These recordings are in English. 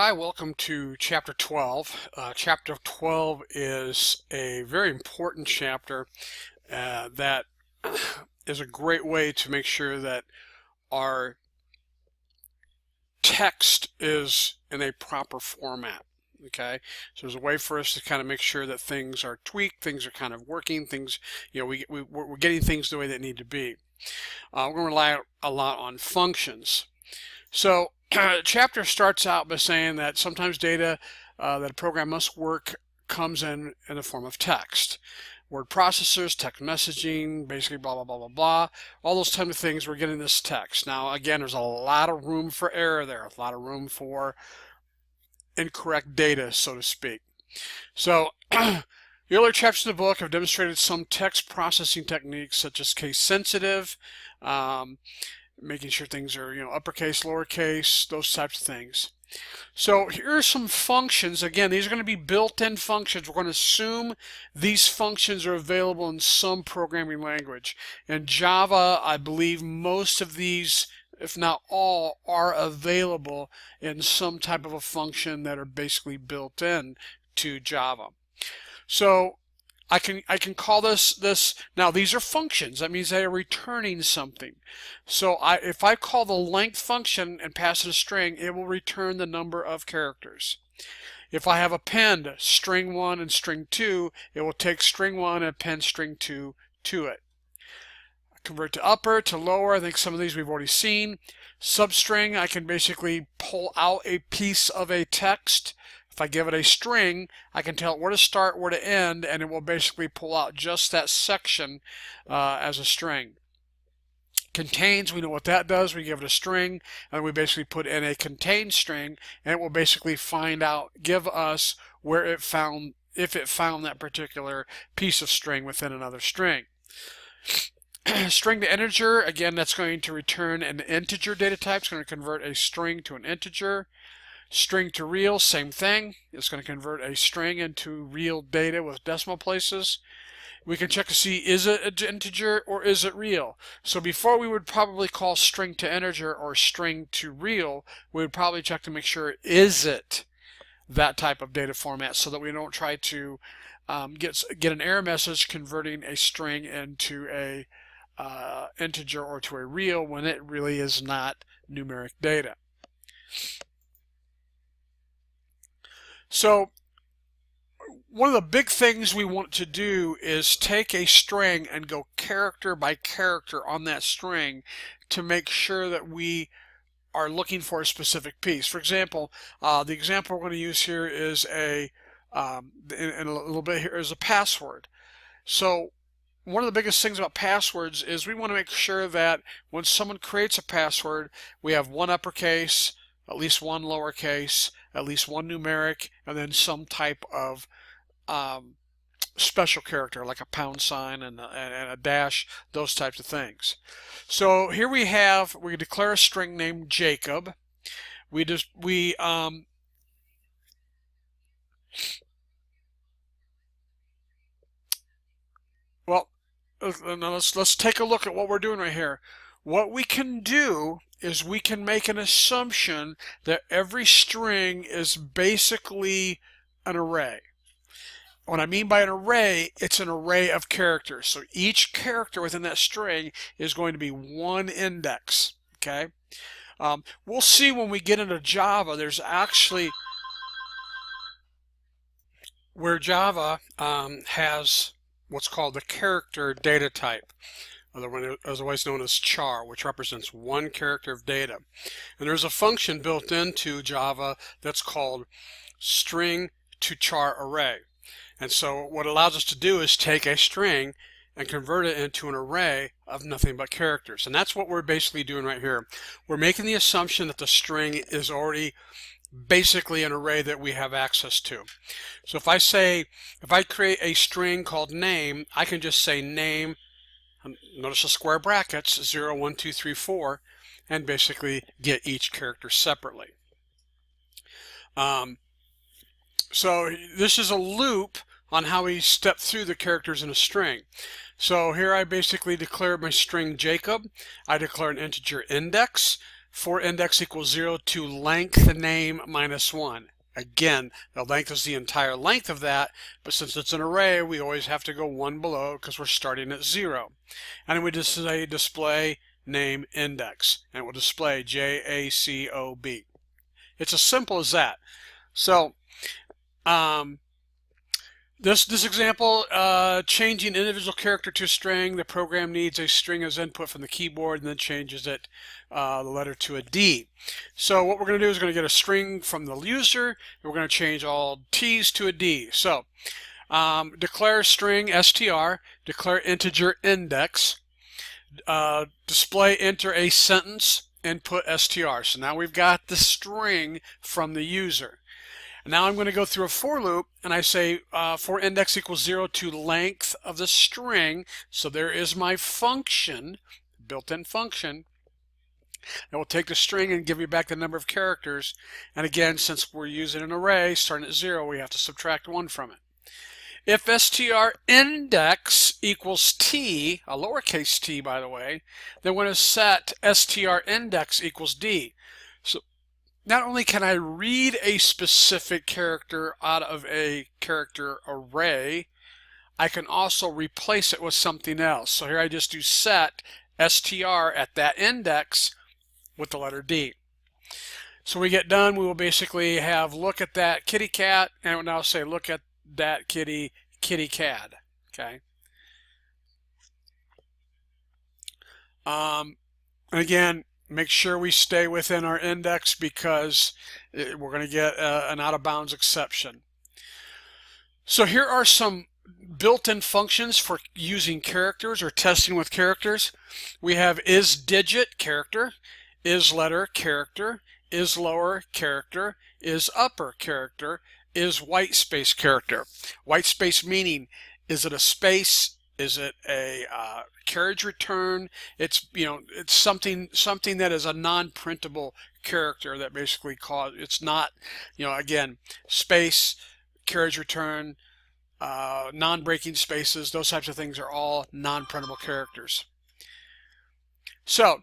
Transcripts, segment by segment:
Hi, welcome to Chapter 12. Chapter 12 is a very important chapter that is a great way to make sure that our text is in a proper format. Okay, so there's a way for us to kind of make sure that things are tweaked, things are kind of working, things, we're getting things the way they need to be. We're going to rely a lot on functions. So chapter starts out by saying that sometimes data that a program must work comes in the form of text. Word processors, text messaging, basically blah, blah, blah, blah, blah. All those type of things, we're getting this text. Now, again, there's a lot of room for error there, a lot of room for incorrect data, so to speak. So the earlier chapters of the book have demonstrated some text processing techniques such as case sensitive, making sure things are, uppercase, lowercase, those types of things. So here are some functions. Again, these are going to be built-in functions. We're going to assume these functions are available in some programming language. In Java, I believe most of these, if not all, are available in some type of a function that are basically built in to Java. So I can call this now. These are functions. That means they are returning something. So if I call the length function and pass it a string, it will return the number of characters. If I have append string 1 and string 2, it will take string 1 and append string 2 to it. Convert to upper, to lower. I think some of these we've already seen. Substring, I can basically pull out a piece of a text. If I give it a string, I can tell it where to start, where to end, and it will basically pull out just that section as a string. Contains, we know what that does. We give it a string, and we basically put in a contain string, and it will basically give us where it found, if it found that particular piece of string within another string. String to integer, again, that's going to return an integer data type. It's going to convert a string to an integer. String to real, same thing. It's going to convert a string into real data with decimal places. We can check to see, is it an integer or is it real? So before we would probably call string to integer or string to real, we would probably check to make sure, is it that type of data format, so that we don't try to get an error message converting a string into a integer or to a real when it really is not numeric data. So one of the big things we want to do is take a string and go character by character on that string to make sure that we are looking for a specific piece. For example, the example we're going to use here is in a little bit here is a password. So one of the biggest things about passwords is we want to make sure that when someone creates a password, we have one uppercase, at least one lowercase, at least one numeric, and then some type of special character like a pound sign and a dash, those types of things. So here we declare a string named Jacob. Now let's take a look at what we're doing right here. What we can do is we can make an assumption that every string is basically an array. What I mean by an array, it's an array of characters. So each character within that string is going to be one index. Okay. We'll see when we get into Java, there's actually where Java has what's called the character data type, otherwise known as char, which represents one character of data. And there's a function built into Java that's called string to char array. And so what it allows us to do is take a string and convert it into an array of nothing but characters. And that's what we're basically doing right here. We're making the assumption that the string is already basically an array that we have access to. So if I create a string called name, I can just say name, notice the square brackets, 0, 1, 2, 3, 4, and basically get each character separately. So this is a loop on how we step through the characters in a string. So here I basically declare my string Jacob. I declare an integer index. for index equals 0 to length name minus 1. Again, the length is the entire length of that, but since it's an array, we always have to go one below because we're starting at 0. And then we just say display name index, and it will display JACOB. It's as simple as that. So this example, changing individual character to a string, the program needs a string as input from the keyboard and then changes it, the letter to a D. So what we're going to do is we're going to get a string from the user, and we're going to change all T's to a D. So declare string str, declare integer index, display enter a sentence, input str. So now we've got the string from the user. Now I'm going to go through a for loop, and I say for index equals 0 to length of the string. So there is my function, built-in function. It will take the string and give you back the number of characters. And again, since we're using an array starting at 0, we have to subtract 1 from it. If str index equals t, a lowercase t by the way, then we're going to set str index equals d. So not only can I read a specific character out of a character array, I can also replace it with something else. So here I just do set str at that index with the letter D. So we get done, we will basically have look at that kitty cat, and it will now say look at that kitty cat. Okay. And again, make sure we stay within our index because we're going to get an out of bounds exception. So here are some built-in functions for using characters or testing with characters. We have is digit character, is letter character, is lower character, is upper character, is white space character. White space meaning, is it a space? Is it a carriage return? It's it's something that is a non-printable character that basically it's not again, space, carriage return, non-breaking spaces, those types of things are all non-printable characters. So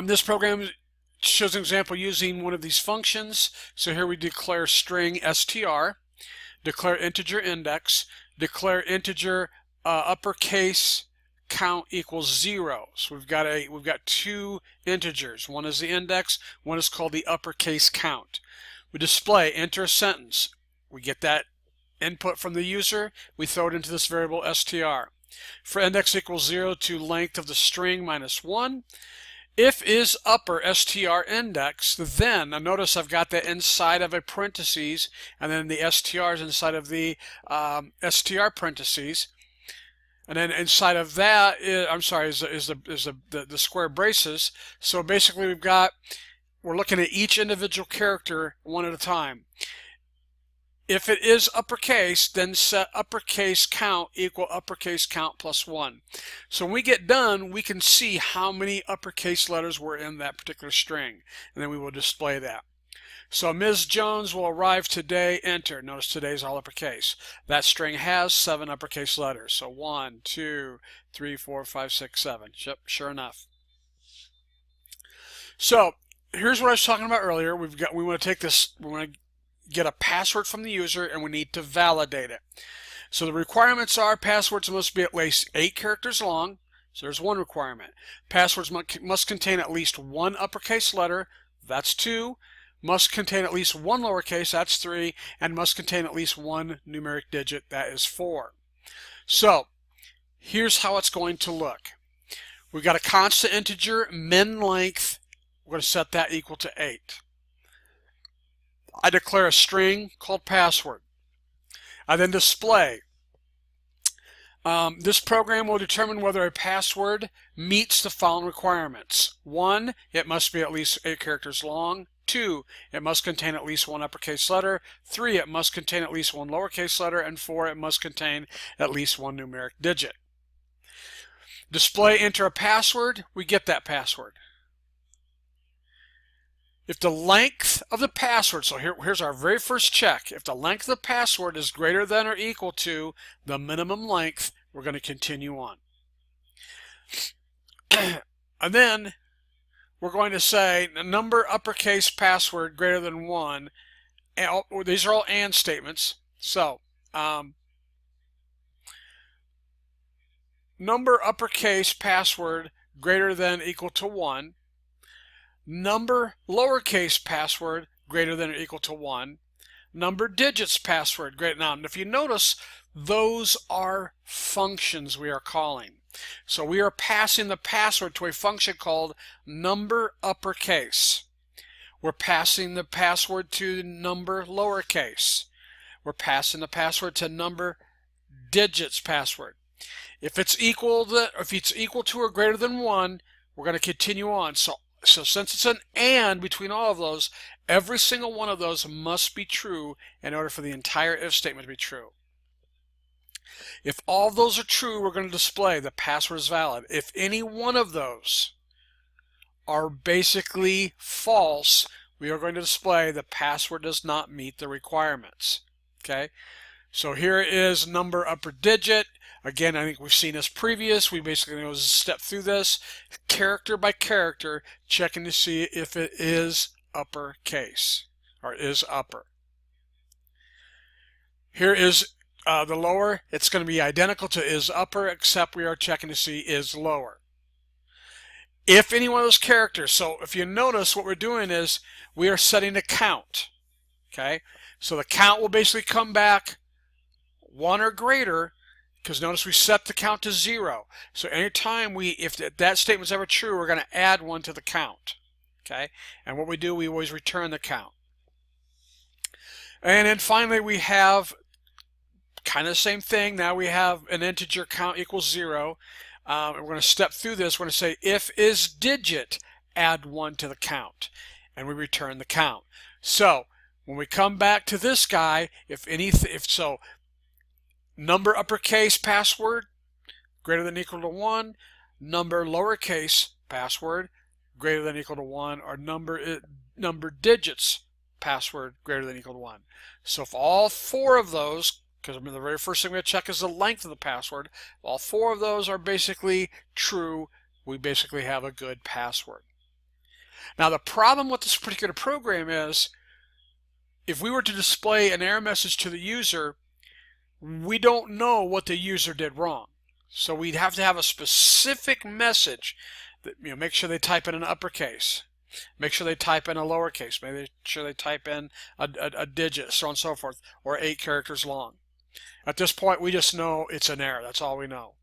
this program shows an example using one of these functions. So here we declare string str, declare integer index, declare integer uppercase count equals 0. So we've got two integers. One is the index, one is called the uppercase count. We display enter a sentence. We get that input from the user, we throw it into this variable str. For index equals 0 to length of the string minus 1. If is upper str index, then, now notice I've got that inside of a parentheses, and then the str is inside of the str parentheses, and then inside of that is the square braces. So basically we're looking at each individual character one at a time. If it is uppercase, then set uppercase count equal uppercase count plus 1. So when we get done, we can see how many uppercase letters were in that particular string, and then we will display that. So Ms. Jones will arrive today, enter. Notice today's all uppercase. That string has 7 uppercase letters. So 1, 2, 3, 4, 5, 6, 7. Yep, sure enough. So here's what I was talking about earlier. We want to take this, we want to get a password from the user, and we need to validate it. So the requirements are passwords must be at least 8 characters long. So there's one requirement. Passwords must contain at least 1 uppercase letter. That's 2. Must contain at least 1 lowercase. That's 3. And must contain at least 1 numeric digit. That is 4. So here's how it's going to look. We've got a constant integer min length. We're going to set that equal to 8. I declare a string called password. I then display. This program will determine whether a password meets the following requirements. 1, it must be at least 8 characters long. 2, it must contain at least 1 uppercase letter. 3, it must contain at least 1 lowercase letter. And 4, it must contain at least 1 numeric digit. Display enter a password, we get that password. If the length of the password, so here's our very first check. If the length of the password is greater than or equal to the minimum length, we're going to continue on. And then we're going to say number uppercase password greater than 1. And these are all AND statements. So number uppercase password greater than or equal to 1. Number lowercase password greater than or equal to 1. Number digits password greater. Now, if you notice, those are functions we are calling. So we are passing the password to a function called number uppercase. We're passing the password to number lowercase. We're passing the password to number digits password. If it's equal to or greater than 1, we're going to continue on. So since it's an AND between all of those, every single one of those must be true in order for the entire if statement to be true. If all of those are true, we're going to display the password is valid. If any one of those are basically false, we are going to display the password does not meet the requirements. Okay, so here is number upper digit. Again, I think we've seen this previous. We basically know to step through this character by character, checking to see if it is uppercase or is upper. Here is the lower. It's going to be identical to is upper, except we are checking to see is lower. If any one of those characters, so if you notice what we're doing is we are setting a count. Okay, so the count will basically come back 1 or greater, because notice we set the count to 0. So anytime if that statement is ever true, we're going to add 1 to the count. Okay, and what we do, we always return the count. And then finally we have kind of the same thing. Now we have an integer count equals 0. And we're going to step through this. We're going to say if is digit, add 1 to the count, and we return the count. So when we come back to this guy, if so, number uppercase password greater than or equal to 1, number lowercase password greater than or equal to 1, or number digits password greater than or equal to 1. So if all 4 of those, because the very first thing we have to check is the length of the password, if all 4 of those are basically true, we basically have a good password. Now the problem with this particular program is, if we were to display an error message to the user, we don't know what the user did wrong. So we'd have to have a specific message that, make sure they type in an uppercase, make sure they type in a lowercase, make sure they type in a digit, so on and so forth, or 8 characters long. At this point, we just know it's an error. That's all we know.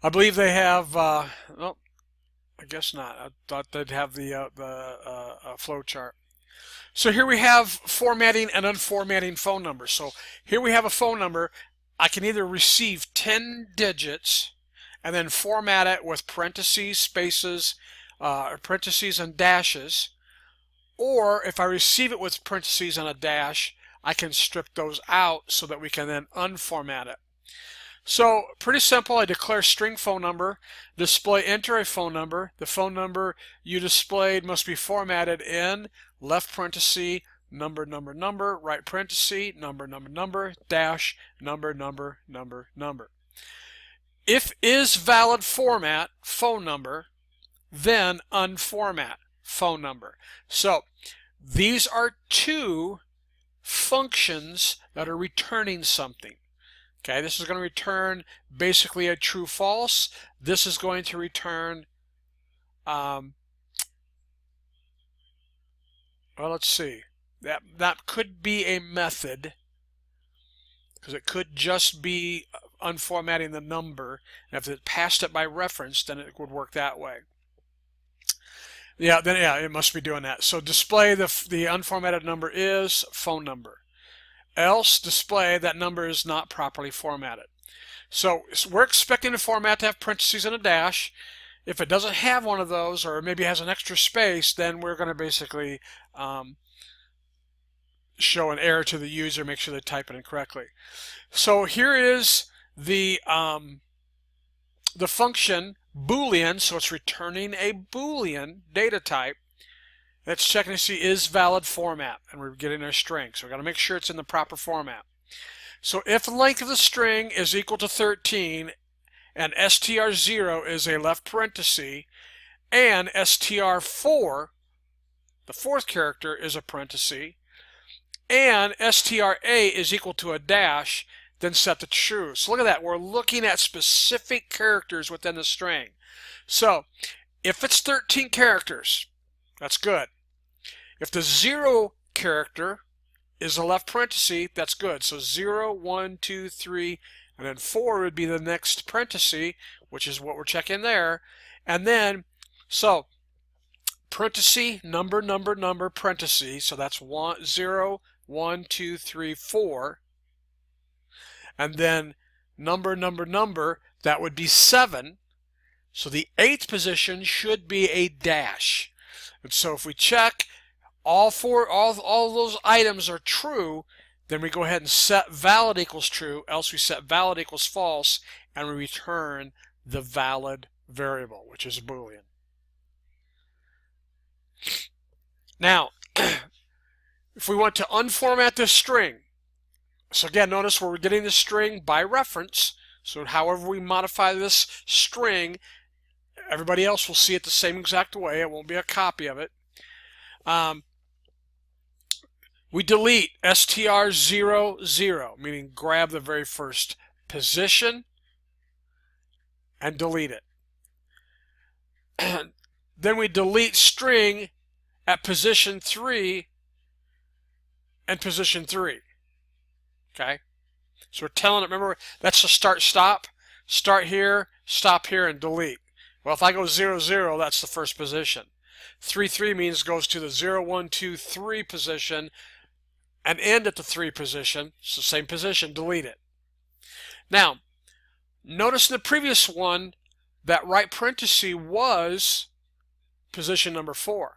I believe they have, well, I guess not. I thought they'd have the flow chart. So here we have formatting and unformatting phone numbers. So here we have a phone number. I can either receive 10 digits and then format it with parentheses, spaces, parentheses and dashes, or if I receive it with parentheses and a dash, I can strip those out so that we can then unformat it. So pretty simple. I declare string phone number, display enter a phone number. The phone number you displayed must be formatted in left parenthesis, number, number, number, right parenthesis, number, number, number, dash, number, number, number, number. If is valid format phone number, then unformat phone number. So these are 2 functions that are returning something. Okay, this is going to return basically a true false. This is going to return well, let's see, that could be a method, because it could just be unformatting the number, and if it passed it by reference, then it would work that way. Yeah, then it must be doing that. So display the unformatted number is phone number. Else display that number is not properly formatted. So we're expecting the format to have parentheses and a dash. If it doesn't have one of those, or maybe has an extra space, then we're going to basically show an error to the user, make sure they type it in correctly. So here is the function Boolean, so it's returning a Boolean data type. That's checking to see is valid format, and we're getting our string. So we've got to make sure it's in the proper format. So if the length of the string is equal to 13 and str0 is a left parenthesis, and str4, the fourth character, is a parenthesis, and str8 is equal to a dash, then set to true. So look at that. We're looking at specific characters within the string. So if it's 13 characters, that's good. If the 0 character is a left parenthesis, that's good. So 0, 1, 2, 3, and then 4 would be the next parenthesis, which is what we're checking there. And then, so parenthesis, number, number, number, parenthesis. So that's 0, 1, 2, 3, 4. And then number, number, number, that would be 7. So the 8th position should be a dash. And so if we check all those items are true, then we go ahead and set valid equals true, else we set valid equals false, and we return the valid variable, which is a Boolean. Now, if we want to unformat this string, so again, notice where we're getting the string by reference. So however we modify this string, everybody else will see it the same exact way. It won't be a copy of it. We delete str00, meaning grab the very first position and delete it. Then we delete string at position 3 and position 3. Okay? So we're telling it, remember, that's the start, stop. Start here, stop here, and delete. Well, if I go 0, 0, that's the first position. 3, 3 means goes to the 0, 1, 2, 3 position and end at the 3 position. It's the same position, delete it. Now, notice in the previous one, that right parenthesis was position number 4.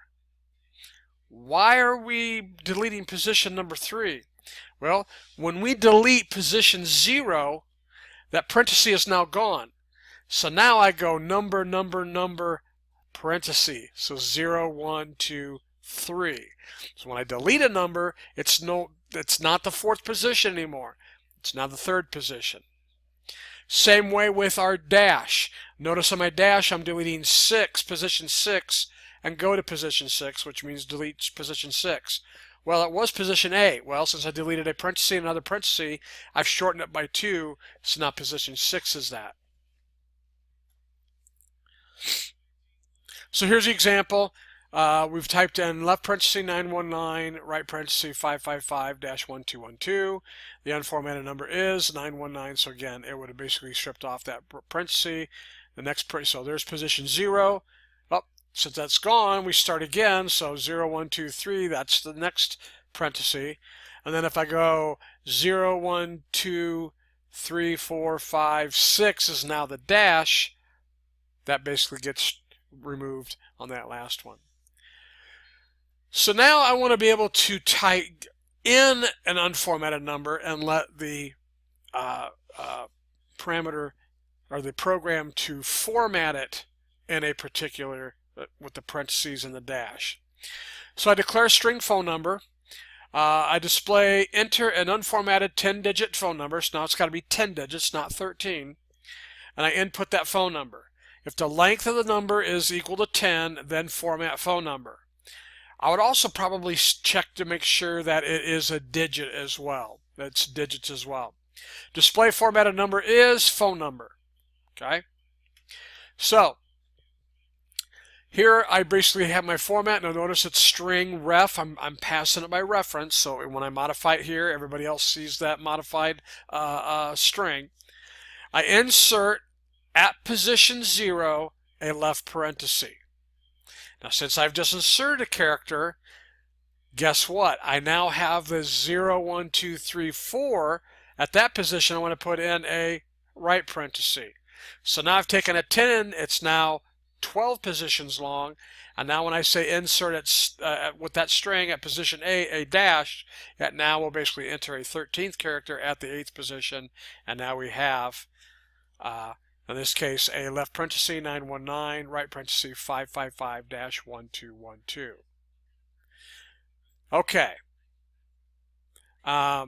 Why are we deleting position number 3? Well, when we delete position 0, that parenthesis is now gone. So now I go number, number, number, parenthesis. So 0, 1, 2, 3. So when I delete a number, it's not the 4th position anymore. It's now the 3rd position. Same way with our dash. Notice on my dash I'm deleting 6, position 6, and go to position 6, which means delete position 6. Well, it was position A. Well, since I deleted a parenthesis and another parenthesis, I've shortened it by 2, so now position 6 is that. So here's the example. We've typed in left parenthesis 919, right parenthesis 555-1212. The unformatted number is 919, so again, it would have basically stripped off that parenthesis. The next, so there's position 0. Oh, since that's gone, we start again, so 0, 1, 2, 3, that's the next parenthesis. And then if I go 0, 1, 2, 3, 4, 5, 6 is now the dash, that basically gets removed on that last one. So now I want to be able to type in an unformatted number and let the parameter or the program to format it in a particular with the parentheses and the dash. So I declare string phone number. I display enter an unformatted 10-digit phone number. So now it's got to be 10 digits, not 13. And I input that phone number. If the length of the number is equal to 10, then format phone number. I would also probably check to make sure that it is a digit as well. That's digits as well. Display formatted number is phone number. Okay? So, here I basically have my format. Now notice it's string ref. I'm passing it by reference. So when I modify it here, everybody else sees that modified string. I insert at position 0 a left parenthesis. Now since I've just inserted a character, guess what? I now have the 0, 1, 2, 3, 4. At that position I want to put in a right parenthesis. So now I've taken a 10, it's now 12 positions long, and now when I say insert it with that string at position a dash, that now will basically enter a 13th character at the 8th position, and now we have in this case, a left parenthesis 919, right parenthesis 555-1212. Okay. Yeah.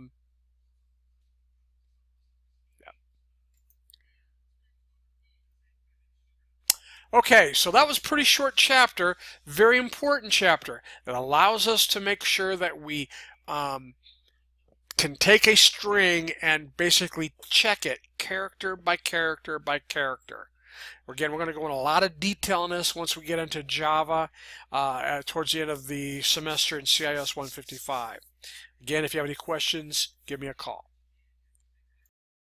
Okay, so that was a pretty short chapter, very important chapter that allows us to make sure that we can take a string and basically check it character by character by character. Again, we're going to go in a lot of detail on this once we get into Java towards the end of the semester in CIS 155. Again, if you have any questions, give me a call.